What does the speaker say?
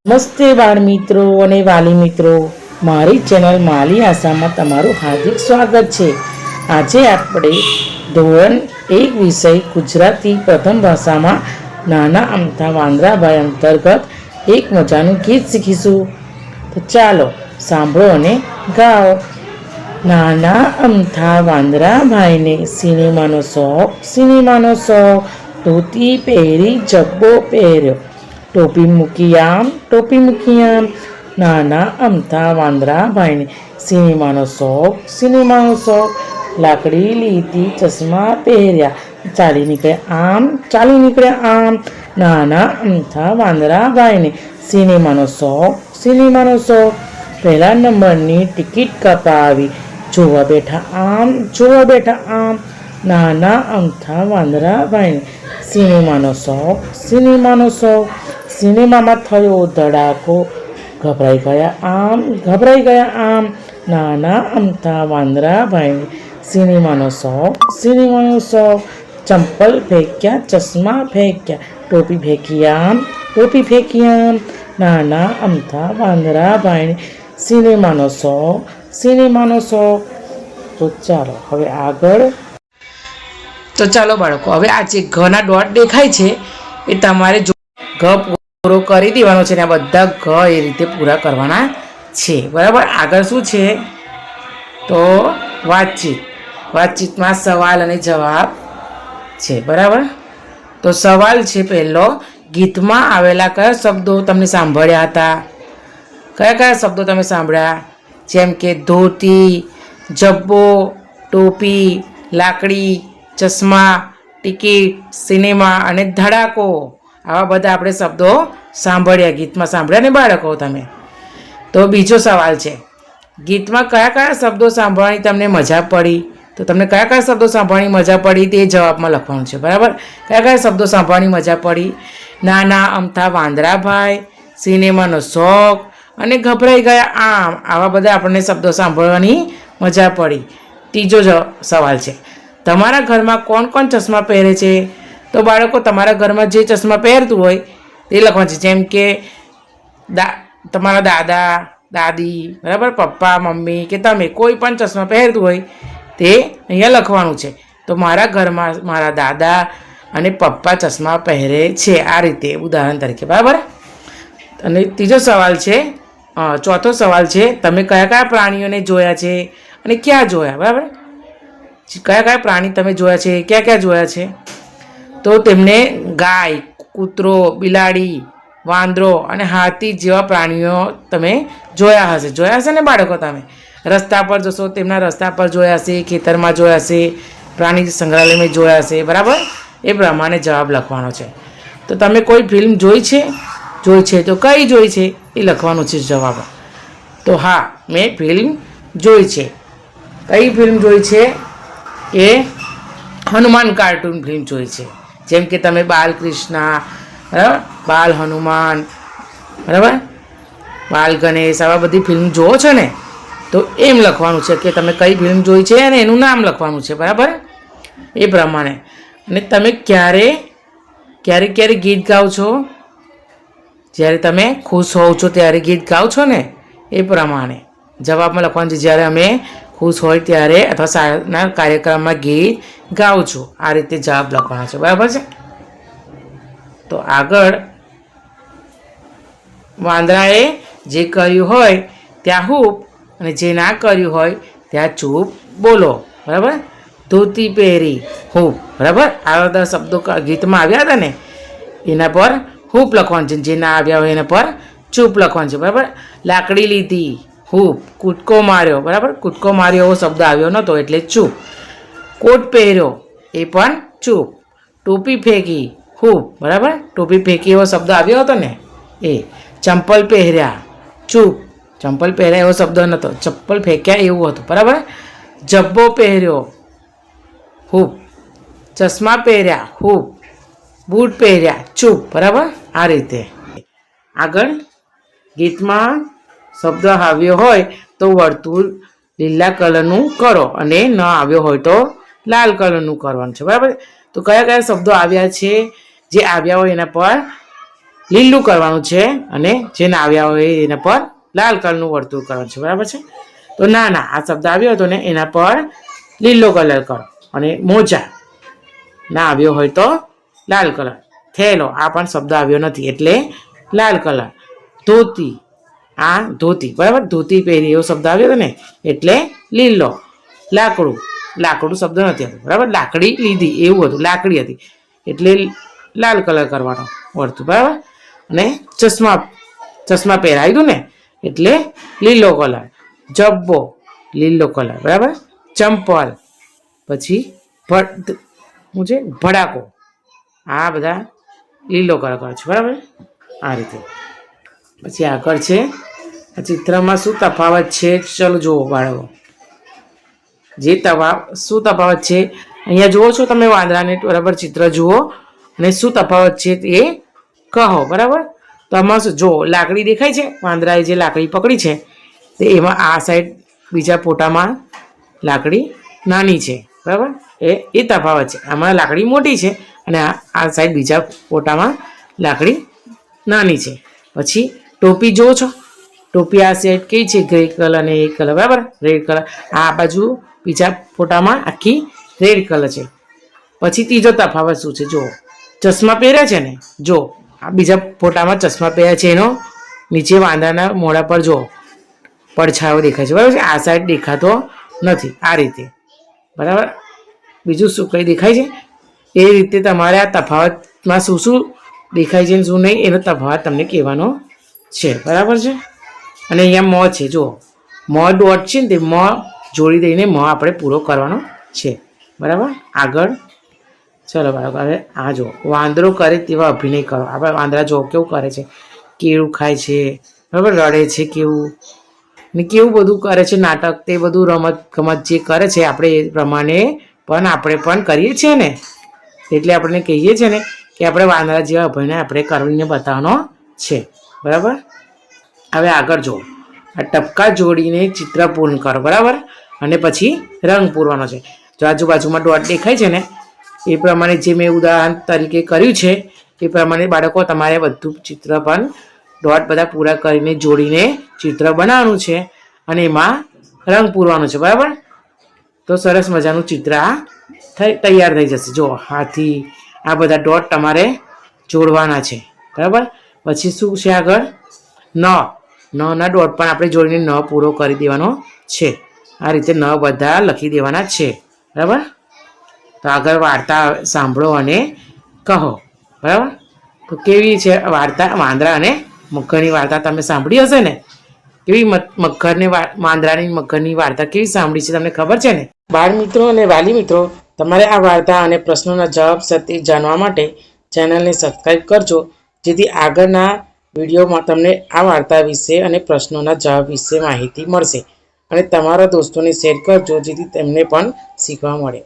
નમસ્તે બાળ મિત્રો અને વાલી મિત્રો, મારી ચેનલ માલી આશામાં તમારું હાર્દિક સ્વાગત છે. આજે આપણે ધોરણ 1 વિષય ગુજરાતી પ્રથમ ભાષામાં નાના અમથા વાંદરાભાઈ અંતર્ગત એક મજાનું ગીત શીખીશું. તો ચાલો સાંભળો અને ગાઓ. નાના અમથા વાંદરાભાઈને સિનેમાનો શોખ, ધોતી પહેરી જબ્બો પહેર્યો, ટોપી મૂકી આમ. નાના અમથા વાંદરાભાઈને સિનેમાનો શોખ, લાકડી લીધી ચશ્મા પહેર્યા, ચાલી નીકળ્યા આમ. નાના અમથા વાંદરાભાઈને સિનેમાનો શોખ, પહેલા નંબરની ટિકિટ કપાવી, જોવા બેઠા આમ. નાના અમથા વાંદરાભાઈને સિનેમાનો શોખ, સિનેમામાં થયો ધડાકો, ગભરાઈ ગયા આમ. નાના અમથા વાંદરાભાઈને સિનેમાનો શોખ, ચંપલ ફેંક્યા, ચશ્મા ફેંક્યા, ટોપી ફેંકી આમ. નાના અમથા વાંદરાભાઈને સિનેમાનો શોખ. તો ચાલો હવે આગળ. તો ચાલો બાળકો, હવે આ જે ઘના ડોટ દેખાય છે એ તમારે ઘ પૂરો કરી દેવાનો છે ને આ બધા ઘ એ રીતે પૂરા કરવાના છે. બરાબર. આગળ શું છે તો વાતચીતમાં સવાલ અને જવાબ છે. બરાબર. તો સવાલ છે પહેલો, ગીતમાં આવેલા કયા શબ્દો તમને સાંભળ્યા હતા? કયા શબ્દો તમે સાંભળ્યા? જેમ કે ધોતી, જબ્બો, ટોપી, લાકડી, ચશ્મા, ટિકિટ, સિનેમા અને ધડાકો. આવા બધા આપણે શબ્દો સાંભળ્યા, ગીતમાં સાંભળ્યા ને બાળકો તમે. તો બીજો સવાલ છે, ગીતમાં કયા શબ્દો સાંભળવાની તમને મજા પડી? તો તમને કયા શબ્દો સાંભળવાની મજા પડી તે જવાબમાં લખવાનું છે. બરાબર. કયા શબ્દો સાંભળવાની મજા પડી? નાના અમથા વાંદરાભાઈ, સિનેમાનો શોખ અને ગભરાઈ ગયા આમ. આવા બધા આપણને શબ્દો સાંભળવાની મજા પડી. ત્રીજો સવાલ છે, તમારા ઘરમાં કોણ ચશ્મા પહેરે છે? તો બાળકો, તમારા ઘરમાં જે ચશ્મા પહેરતું હોય તે લખવાનું છે. જેમ કે તમારા દાદા, દાદી, બરાબર, પપ્પા, મમ્મી કે તમે કોઈ પણ ચશ્મા પહેરતું હોય તે અહીંયા લખવાનું છે. તો મારા ઘરમાં મારા દાદા અને પપ્પા ચશ્મા પહેરે છે, આ રીતે ઉદાહરણ તરીકે. બરાબર. અને ચોથો સવાલ છે, તમે કયા પ્રાણીઓને જોયા છે અને ક્યાં જોયા? બરાબર. કયા પ્રાણી તમે જોયા છે, ક્યાં જોયા છે? તો તેમને ગાય, કૂતરો, બિલાડી, વાંદરો અને હાથી જેવા પ્રાણીઓ તમે જોયા હશે ને બાળકો. તમે રસ્તા પર જશો, તેમના રસ્તા પર જોયા હશે, ખેતરમાં જોયા હશે, પ્રાણી સંગ્રહાલયમાં જોયા હશે. બરાબર. એ પ્રમાણે જવાબ લખવાનો છે. તો તમે કોઈ ફિલ્મ જોઈ છે તો કઈ જોઈ છે એ લખવાનું છે જવાબ. તો હા, મેં ફિલ્મ જોઈ છે. કઈ ફિલ્મ જોઈ છે? એ હનુમાન કાર્ટૂન ફિલ્મ જોઈ છે. જેમ કે તમે બાલકૃષ્ણ, બરાબર, બાલ હનુમાન, બરાબર, બાલ ગણેશ, આવા બધી ફિલ્મ જુઓ છો ને, તો એમ લખવાનું છે કે તમે કઈ ફિલ્મ જોઈ છે અને એનું નામ લખવાનું છે. બરાબર. એ પ્રમાણે. અને તમે ક્યારે ગીત ગાઓ છો? જ્યારે તમે ખુશ હોવ છો ત્યારે ગીત ગાઓ છો ને, એ પ્રમાણે જવાબમાં લખવાનું છે. જ્યારે અમે ખુશ હોય ત્યારે અથવા શાળાના કાર્યક્રમમાં ગીત ગાઉં છું, આ રીતે જવાબ લખવાનો છે. બરાબર છે. તો આગળ, વાંદરાએ જે કર્યું હોય ત્યાં હૂપ અને જે ના કર્યું હોય ત્યાં ચૂપ બોલો. બરાબર. ધોતી પહેરી, હૂપ. બરાબર. આ બધા શબ્દો ગીતમાં આવ્યા હતા ને, એના પર હૂપ લખવાનું છે. જે ના આવ્યા હોય એના પર ચૂપ લખવાનું છે. બરાબર. લાકડી લીધી, હૂપ. કૂદકો માર્યો, બરાબર, કૂદકો માર્યો એવો શબ્દ આવ્યો નહોતો એટલે ચૂપ. કોટ પહેર્યો, એ પણ ચૂપ. ટોપી ફેંકી, હૂપ. બરાબર. ટોપી ફેંકી એવો શબ્દ આવ્યો હતો ને એ. ચંપલ પહેર્યા, ચૂપ. ચંપલ પહેર્યા એવો શબ્દ નહોતો, ચપ્પલ ફેંક્યા એવું હતું. બરાબર. જબ્બો પહેર્યો, હૂપ. ચશ્મા પહેર્યા, હૂપ. બૂટ પહેર્યા, ચૂપ. બરાબર. આ રીતે. આગળ, ગીતમાં શબ્દ આવ્યો હોય તો વર્તુળ લીલા કલરનું કરો અને ન આવ્યો હોય તો લાલ કલરનું કરવાનું છે. બરાબર. તો કયા શબ્દો આવ્યા છે? જે આવ્યા હોય એના પર લીલું કરવાનું છે અને જે ના આવ્યા હોય એના પર લાલ કલરનું વર્તુળ કરવાનું છે, બરાબર છે. તો ના ના આ શબ્દ આવ્યો હતો ને એના પર લીલો કલર કરો. અને મોજા ના આવ્યો હોય તો લાલ કલર. થેલો આ પણ શબ્દ આવ્યો નથી એટલે લાલ કલર. ધોતી આ ધોતી, બરાબર, ધોતી પહેરી એવો શબ્દ આવ્યો હતો ને એટલે લીલો. લાકડું લાકડું શબ્દ નથી આવ્યો, બરાબર, લાકડી લીધી એવું હતું, લાકડી હતી એટલે લાલ કલર કરવાનો વર્તુળ, બરાબર. અને ચશ્મા પહેરાવ્યું ને એટલે લીલો કલર. જબ્બો લીલો કલર, બરાબર. ચંપલ પછી શું છે ભડાકો, આ બધા લીલો કલર કરે છે, બરાબર. આ રીતે પછી આગળ છે આ ચિત્રમાં શું તફાવત છે ચલો જુઓ બાળકો. શું તફાવત છે અહીંયા જુઓ છો તમે વાંદરાને, બરાબર, ચિત્ર જુઓ અને શું તફાવત છે એ કહો, બરાબર. તો આમાં શું જો લાકડી દેખાય છે, વાંદરાએ જે લાકડી પકડી છે તે એમાં આ સાઈડ બીજા ફોટામાં લાકડી નાની છે, બરાબર. એ તફાવત છે. આમાં લાકડી મોટી છે અને આ સાઈડ બીજા ફોટામાં લાકડી નાની છે. પછી ટોપી જુઓ છો, ટોપી આ સાઈડ કઈ છે ગ્રે કલર અને એક કલર, બરાબર, રેડ કલર. આ બાજુ બીજા ફોટામાં આખી રેડ કલર છે. પછી ત્રીજો તફાવત શું છે જુઓ, ચશ્મા પહેર્યા છે ને, જો આ બીજા ફોટામાં ચશ્મા પહેર્યા છે એનો નીચે વાંદરાના મોઢા પર જો પડછાયો દેખાય છે, બરાબર છે. આ સાઈડ દેખાતો નથી, આ રીતે, બરાબર. બીજું શું કંઈ દેખાય છે એ રીતે તમારે આ તફાવતમાં શું શું દેખાય છે શું નહીં એનો તફાવત તમને કહેવાનો છે, બરાબર છે. અને અહીંયા મ છે જુઓ, મ ડોટ છે ને તે મ જોડી દઈને મ આપણે પૂરો કરવાનો છે, બરાબર. આગળ ચલો બાળકો હવે આ જુઓ, વાંદરો કરે તેવા અભિનય કરો. આપણે વાંદરા જુઓ કેવું કરે છે, કેળું ખાય છે, બરાબર, રડે છે કેવું, ને કેવું બધું કરે છે નાટક, તે બધું રમત ગમત જે કરે છે આપણે એ પ્રમાણે આપણે પણ કરીએ છીએ ને, એટલે આપણે કહીએ છીએ ને કે આપણે વાંદરા જેવા અભિનય આપણે કરીને બતાવવાનો છે, બરાબર. હવે આગળ જુઓ, આ ટપકા જોડીને ચિત્ર પૂર્ણ કરો, બરાબર. અને પછી રંગ પૂરવાનો છે. જો આજુબાજુમાં ડોટ દેખાય છે ને એ પ્રમાણે જે મેં ઉદાહરણ તરીકે કર્યું છે એ પ્રમાણે બાળકો તમારે બધું ચિત્ર પણ ડોટ બધા પૂરા કરીને જોડીને ચિત્ર બનાવવાનું છે અને એમાં રંગ પૂરવાનો છે, બરાબર. તો સરસ મજાનું ચિત્ર આ તૈયાર થઈ જશે. જો હાથી, આ બધા ડોટ તમારે જોડવાના છે, બરાબર. પછી શું છે આગળ, નના ડોટ પણ આપણે જોડીને ન પૂરો કરી દેવાનો છે. આ રીતે ન બધા લખી દેવાના છે, બરાબર. તો આગળ વાર્તા સાંભળો અને કહો, બરાબર. તો કેવી છે વાર્તા, વાંદરા અને મગરની વાર્તા તમે સાંભળી હશે ને. કેવી વાંદરાની મગરની વાર્તા કેવી સાંભળી છે તમને ખબર છે ને. બાળ મિત્રો અને વાલી મિત્રો, તમારે આ વાર્તા અને પ્રશ્નોના જવાબ સત્ય જાણવા માટે ચેનલને સબસ્ક્રાઈબ કરજો, જેથી આગળના વિડીયોમાં તમને આ વાર્તા વિશે અને પ્રશ્નોના જવાબ વિશે માહિતી મળશે. અને તમારા દોસ્તોને શેર કરજો જેથી તેમને પણ શીખવા મળે.